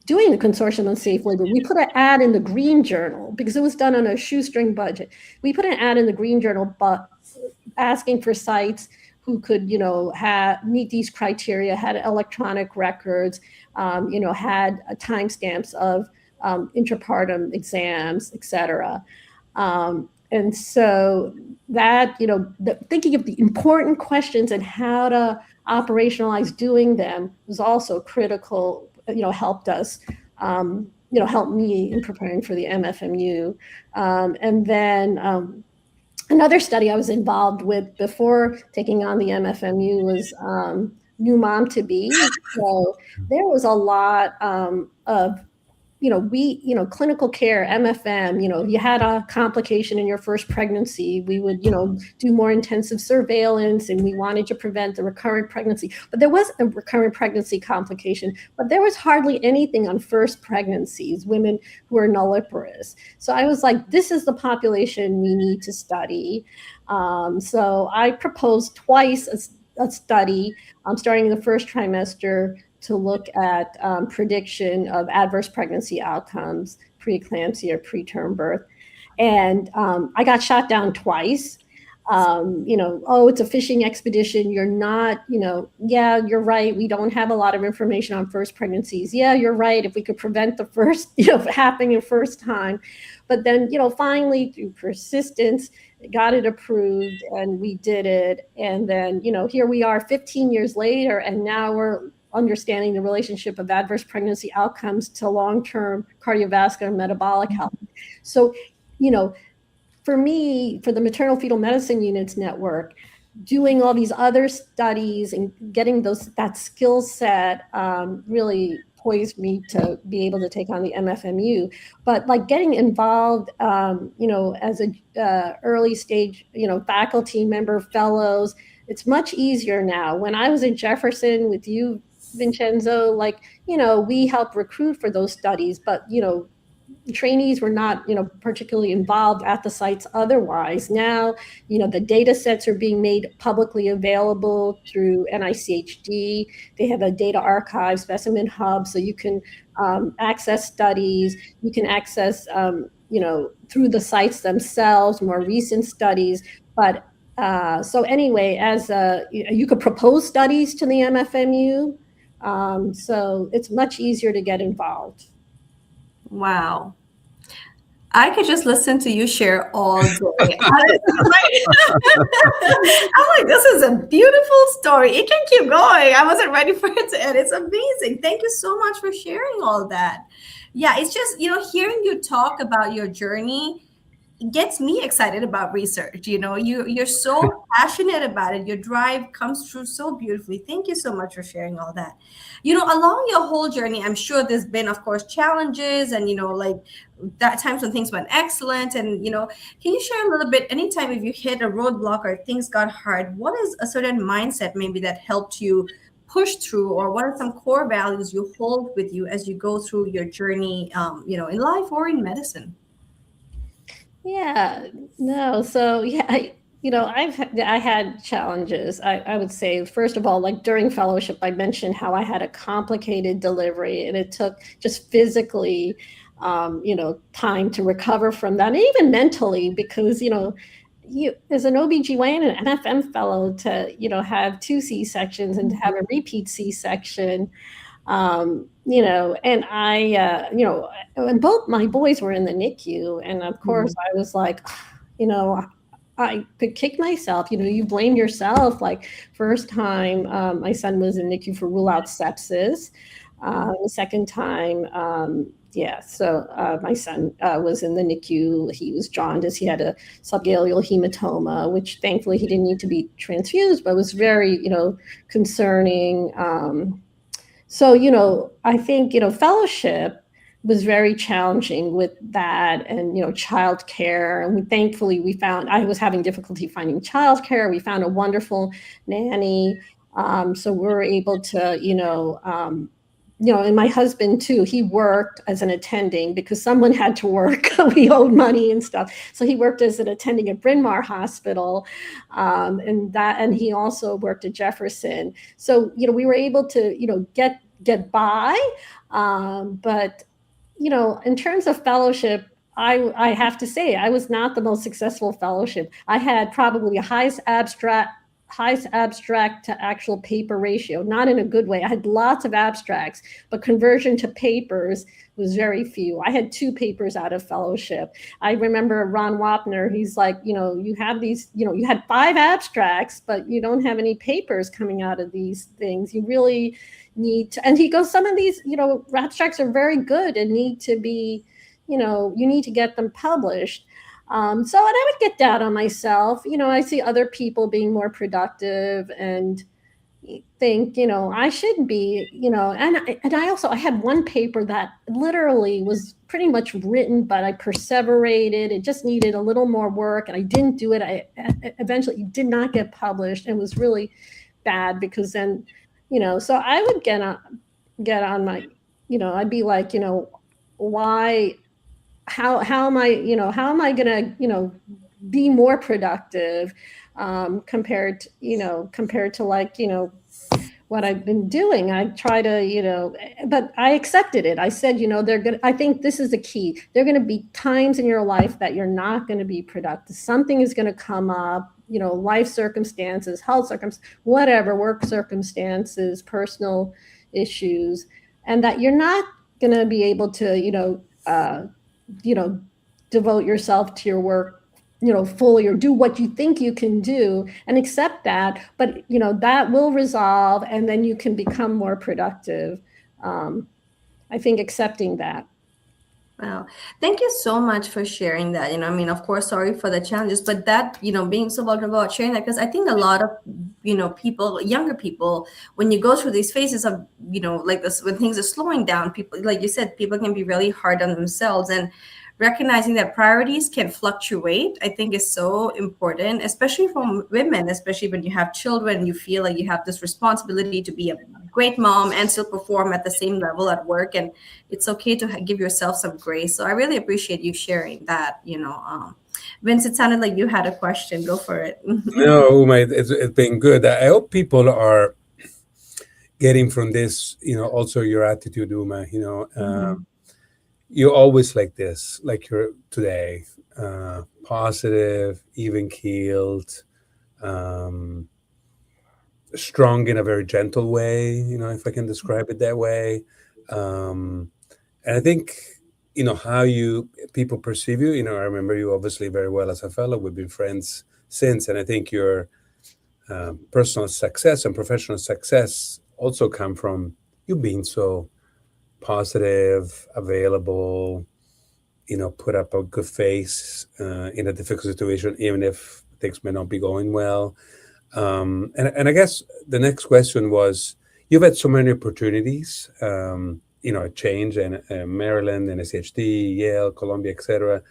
doing the consortium on safe labor. We put an ad in the Green Journal because it was done on a shoestring budget. We put an ad in the Green Journal, but asking for sites who could, meet these criteria, had electronic records, had timestamps of intrapartum exams, et cetera. And so that, thinking of the important questions and how to operationalize doing them was also critical, helped us, helped me in preparing for the MFMU. And then another study I was involved with before taking on the MFMU was New Mom to Be. So there was a lot of, clinical care, MFM, if you had a complication in your first pregnancy, we would, do more intensive surveillance, and we wanted to prevent the recurrent pregnancy. But there was a recurrent pregnancy complication, but there was hardly anything on first pregnancies, women who are nulliparous. So I was like, this is the population we need to study. So I proposed twice a study, starting in the first trimester, to look at prediction of adverse pregnancy outcomes, preeclampsia, preterm birth. And I got shot down twice. It's a fishing expedition. You're not, yeah, you're right. We don't have a lot of information on first pregnancies. Yeah, you're right. If we could prevent the first, happening the first time. But then, finally, through persistence, got it approved, and we did it. And then, here we are 15 years later, and now we're understanding the relationship of adverse pregnancy outcomes to long-term cardiovascular and metabolic health. So, for me, for the maternal fetal medicine units network, doing all these other studies and getting that skill set really poised me to be able to take on the MFMU. But like getting involved, as a early stage, faculty member, fellows, it's much easier now. When I was at Jefferson with you, Vincenzo, we helped recruit for those studies, but, trainees were not, particularly involved at the sites otherwise. Now, the data sets are being made publicly available through NICHD. They have a data archive, specimen hub, so you can access studies. You can access, through the sites themselves, more recent studies. But so anyway, as you could propose studies to the MFMU. So it's much easier to get involved. Wow. I could just listen to you share all day. I'm like, this is a beautiful story. It can keep going. I wasn't ready for it to end. It's amazing. Thank you so much for sharing all that. Yeah, it's just, hearing you talk about your journey gets me excited about research. You're so passionate about it. Your drive comes through so beautifully. Thank you so much for sharing all that. Along your whole journey, I'm sure there's been, of course, challenges and, like that times when things went excellent. And, can you share a little bit, anytime if you hit a roadblock or things got hard, what is a certain mindset maybe that helped you push through, or what are some core values you hold with you as you go through your journey, in life or in medicine? Yeah, no. So yeah, I had challenges. I would say, first of all, like during fellowship, I mentioned how I had a complicated delivery, and it took just physically, time to recover from that, and even mentally, because you as an OBGYN and an MFM fellow to have 2 C-sections and to have a repeat C-section. And I, and both my boys were in the NICU. And of course I was like, I could kick myself, you blame yourself. Like first time, my son was in NICU for rule out sepsis. The second time, my son was in the NICU. He was jaundiced. He had a subgaleal hematoma, which thankfully he didn't need to be transfused, but was very, concerning. So, I think, fellowship was very challenging with that, and, childcare. And thankfully I was having difficulty finding childcare. We found a wonderful nanny. So we were able to, and my husband too, he worked as an attending because someone had to work. We owed money and stuff. So he worked as an attending at Bryn Mawr Hospital. And he also worked at Jefferson. So, we were able to, get by. But, in terms of fellowship, I have to say, I was not the most successful fellowship. I had probably a highest abstract to actual paper ratio, not in a good way. I had lots of abstracts, but conversion to papers was very few. I had 2 papers out of fellowship. I remember Ron Wapner, he's like, you have these, you had 5 abstracts, but you don't have any papers coming out of these things. You really need to, and he goes, some of these, abstracts are very good and need to be, you need to get them published. So, and I would get down on myself. I see other people being more productive and think, I should be, and I had one paper that literally was pretty much written, but I perseverated. It just needed a little more work and I didn't do it. I eventually did not get published and was really bad because then, so I would get on my, I'd be like, why, how am I going to, be more productive compared to like, what I've been doing. I try to, but I accepted it. I said, I think this is the key. There are going to be times in your life that you're not going to be productive. Something is going to come up, life circumstances, health circumstances, whatever, work circumstances, personal issues, and that you're not going to be able to, devote yourself to your work, fully, or do what you think you can do, and accept that. But, that will resolve and then you can become more productive. I think accepting that. Wow. Thank you so much for sharing that. Of course, sorry for the challenges, but that, being so vulnerable about sharing that, because I think a lot of, people, younger people, when you go through these phases of, like this, when things are slowing down, people, like you said, people can be really hard on themselves. And recognizing that priorities can fluctuate, I think is so important, especially from women, especially when you have children, you feel like you have this responsibility to be a great mom and still perform at the same level at work. And it's okay to give yourself some grace. So I really appreciate you sharing that, Vince, it sounded like you had a question. Go for it. No, Uma, it's been good. I hope people are getting from this, also your attitude, Uma. You're always like this, like you're today, positive, even keeled, strong in a very gentle way, if I can describe it that way. And I think, how people perceive you, I remember you obviously very well as a fellow. We've been friends since. And I think your personal success and professional success also come from you being so positive, available, put up a good face in a difficult situation, even if things may not be going well. And I guess the next question was, you've had so many opportunities, a change in Maryland, NSHD, Yale, Columbia, etc.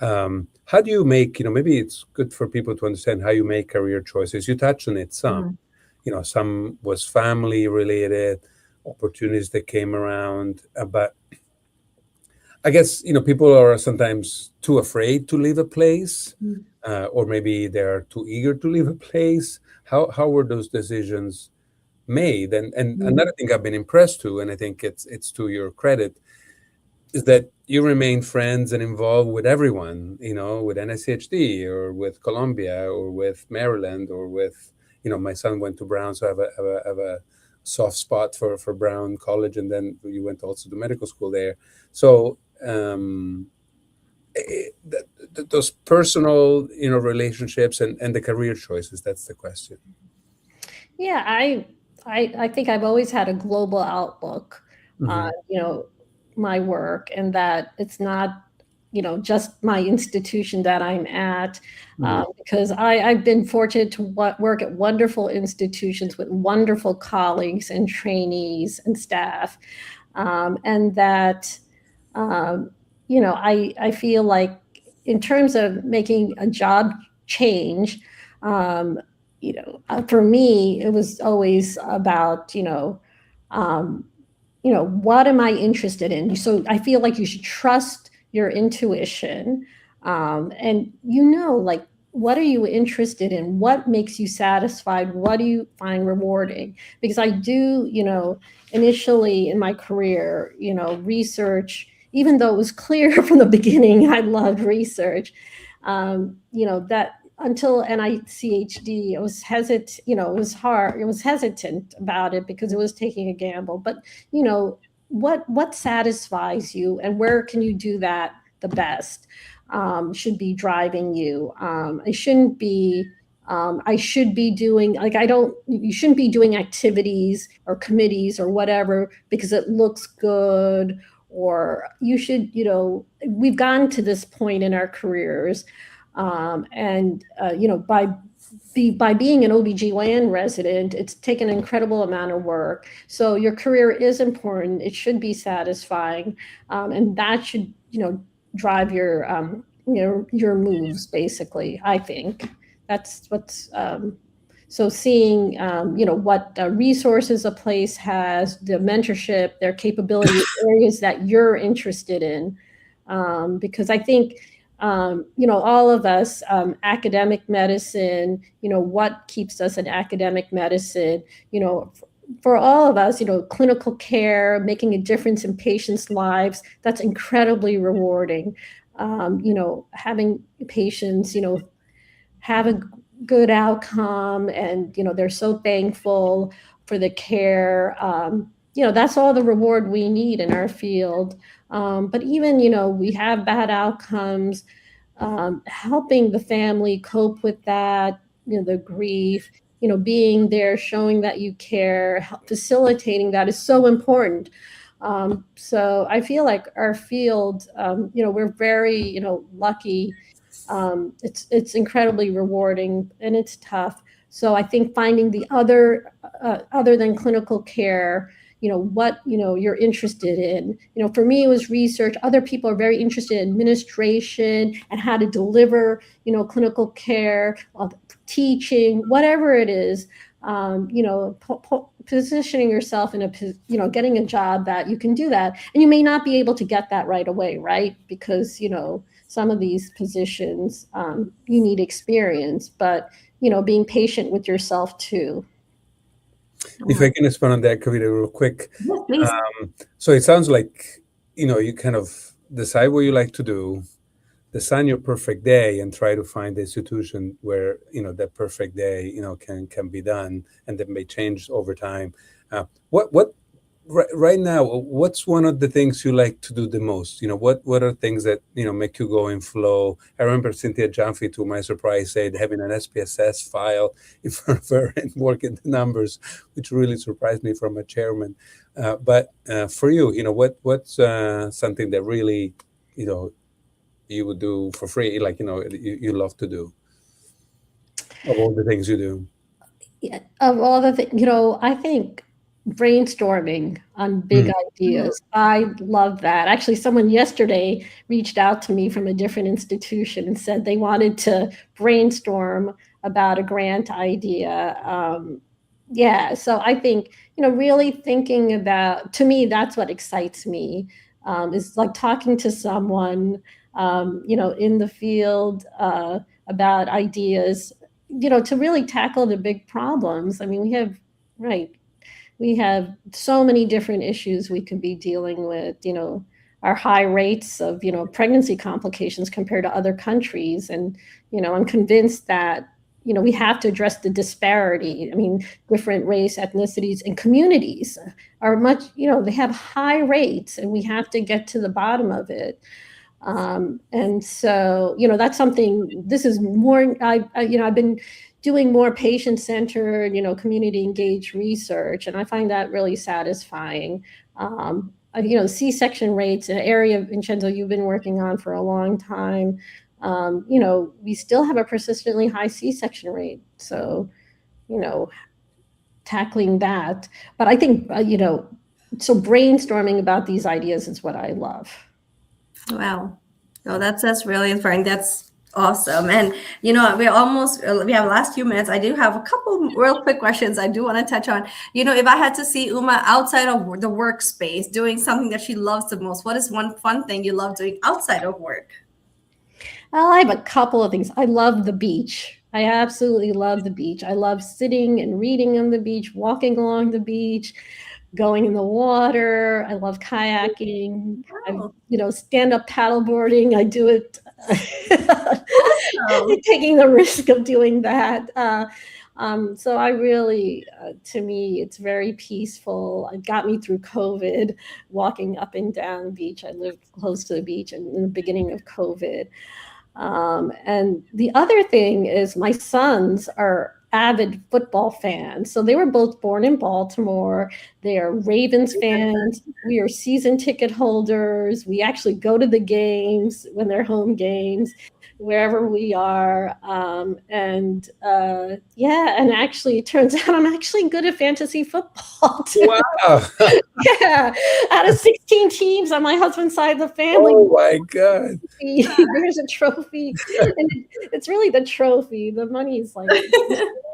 How do you make, maybe it's good for people to understand how you make career choices. You touched on it some, some was family related, opportunities that came around, but I guess, people are sometimes too afraid to leave a place, or maybe they're too eager to leave a place. How were those decisions made? And another thing I've been impressed to, and I think it's to your credit, is that you remain friends and involved with everyone, with NSHD or with Columbia or with Maryland or with, my son went to Brown, so I have a soft spot for Brown College, and then you went also to medical school there. So those personal, relationships and the career choices, that's the question. Yeah, I think I've always had a global outlook on, my work, and that it's not, just my institution that I'm at, because I've been fortunate to work at wonderful institutions with wonderful colleagues and trainees and staff, and that, I feel like in terms of making a job change, for me, it was always about, what am I interested in? So I feel like you should trust your intuition, and like, what are you interested in? What makes you satisfied? What do you find rewarding? Because I do, initially in my career, research, even though it was clear from the beginning I loved research, that until NICHD, it was hesitant, it was hard, it was hesitant about it because it was taking a gamble. But, what satisfies you and where can you do that the best, should be driving you. I should be doing, like, you shouldn't be doing activities or committees or whatever because it looks good, or you should, we've gotten to this point in our careers, and by being an OBGYN resident, it's taken an incredible amount of work. So your career is important. It should be satisfying, and that should, drive your moves, basically. I think that's what's, so seeing, what resources a place has, the mentorship, their capability areas that you're interested in, because I think, all of us, academic medicine, what keeps us in academic medicine, for all of us, clinical care, making a difference in patients' lives, that's incredibly rewarding. Having patients, have a good outcome, and, they're so thankful for the care. That's all the reward we need in our field. But even, we have bad outcomes, helping the family cope with that, the grief, being there, showing that you care, facilitating that is so important. So I feel like our field, we're very, lucky. It's incredibly rewarding, and it's tough. So I think finding the other than clinical care, what, you're interested in. For me, it was research. Other people are very interested in administration and how to deliver, clinical care, teaching, whatever it is. Positioning yourself in getting a job that you can do that. And you may not be able to get that right away, right? Because, some of these positions, you need experience, but, being patient with yourself too. If I can expand on that, Kavita, real quick. Yes, please. So it sounds like, you kind of decide what you like to do, design your perfect day, and try to find the institution where that perfect day can be done, and that may change over time. What right now, what's one of the things you like to do the most? What are things that make you go in flow? I remember Cynthia Janfi, to my surprise, said having an SPSS file in front of her and working the numbers, which really surprised me from a chairman. But for you, what's something that really you would do for free, like you love to do, of all the things you do? Yeah, of all the things, I think brainstorming on big ideas. I love that. Actually, someone yesterday reached out to me from a different institution and said they wanted to brainstorm about a grant idea. So I think, really thinking about, to me, that's what excites me, is like talking to someone, in the field about ideas, to really tackle the big problems. I mean, we have so many different issues we could be dealing with, our high rates of, pregnancy complications compared to other countries. And, I'm convinced that, we have to address the disparity. I mean, different race, ethnicities, and communities are much, they have high rates, and we have to get to the bottom of it. And so, that's something, this is more, I've been doing more patient-centered, community engaged research, and I find that really satisfying. C-section rates, an area, Vincenzo, you've been working on for a long time. We still have a persistently high C-section rate. So, tackling that. But I think, so brainstorming about these ideas is what I love. Wow. Oh, that's really inspiring. That's awesome. And we have last few minutes. I do have a couple real quick questions I do want to touch on. If I had to see Uma outside of the workspace doing something that she loves the most, what is one fun thing you love doing outside of work? Well, I have a couple of things. I love the beach. I absolutely love the beach. I love sitting and reading on the beach, walking along the beach, going in the water. I love kayaking. Wow. Stand-up paddleboarding. I do it. Taking the risk of doing that. So I really, to me, it's very peaceful. It got me through COVID, walking up and down the beach. I lived close to the beach in the beginning of COVID. And the other thing is my sons are avid football fans. So they were both born in Baltimore. They are Ravens fans. We are season ticket holders. We actually go to the games when they're home games, wherever we are. And actually it turns out I'm actually good at fantasy football too. Wow. Yeah. Out of 16 teams on my husband's side of the family. Oh my God. There's a trophy. And it's really the trophy. The money is like,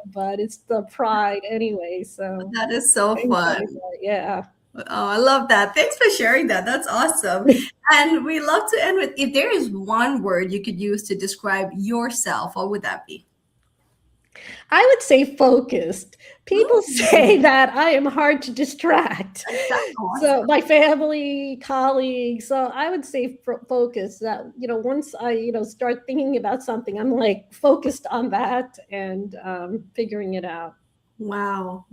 but it's the pride anyway. So that is so fun. Yeah. Oh, I love that. Thanks for sharing that. That's awesome. And we love to end with, if there is one word you could use to describe yourself, what would that be? I would say focused. People say that I am hard to distract. Awesome. So my family, colleagues. So I would say focus. That once I start thinking about something, I'm like focused on that and figuring it out. Wow.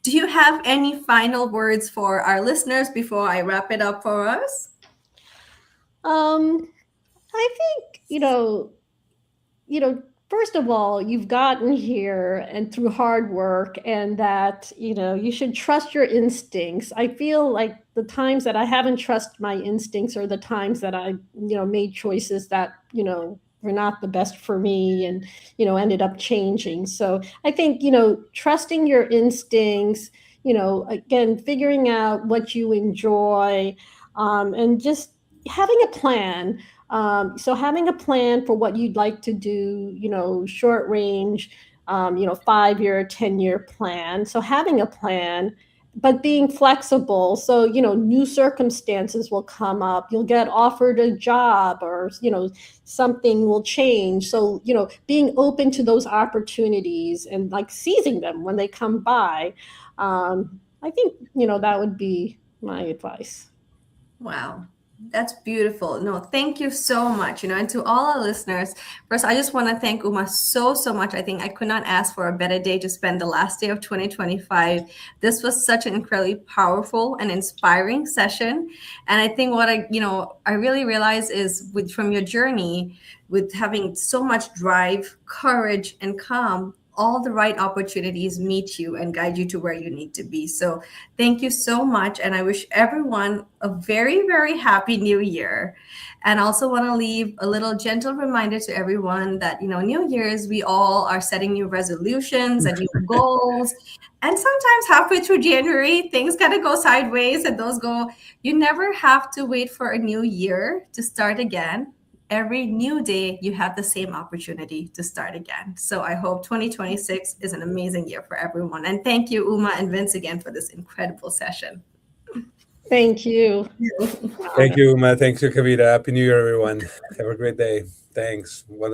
Do you have any final words for our listeners before I wrap it up for us? I think first of all, you've gotten here and through hard work, and that, you should trust your instincts. I feel like the times that I haven't trusted my instincts are the times that I, made choices that, were not the best for me and, ended up changing. So I think, trusting your instincts, again, figuring out what you enjoy, and just having a plan. So having a plan for what you'd like to do, short range, 5-year, 10-year plan. So having a plan, but being flexible. So, new circumstances will come up. You'll get offered a job, or, something will change. So, being open to those opportunities and like seizing them when they come by. I think, that would be my advice. Wow. That's beautiful. No, thank you so much. And to all our listeners, first, I just want to thank Uma so much. I think I could not ask for a better day to spend the last day of 2025. This was such an incredibly powerful and inspiring session. And I think what I really realize is from your journey, with having so much drive, courage, and calm, all the right opportunities meet you and guide you to where you need to be. So thank you so much. And I wish everyone a very, very happy new year. And also want to leave a little gentle reminder to everyone that, New Year's, we all are setting new resolutions and new goals. And sometimes halfway through January, things kind of go sideways and you never have to wait for a new year to start again. Every new day, you have the same opportunity to start again. So I hope 2026 is an amazing year for everyone. And thank you, Uma and Vince, again for this incredible session. Thank you. Thank you, Uma. Thanks, Kavita. Happy New Year, everyone. Have a great day. Thanks. Wonderful.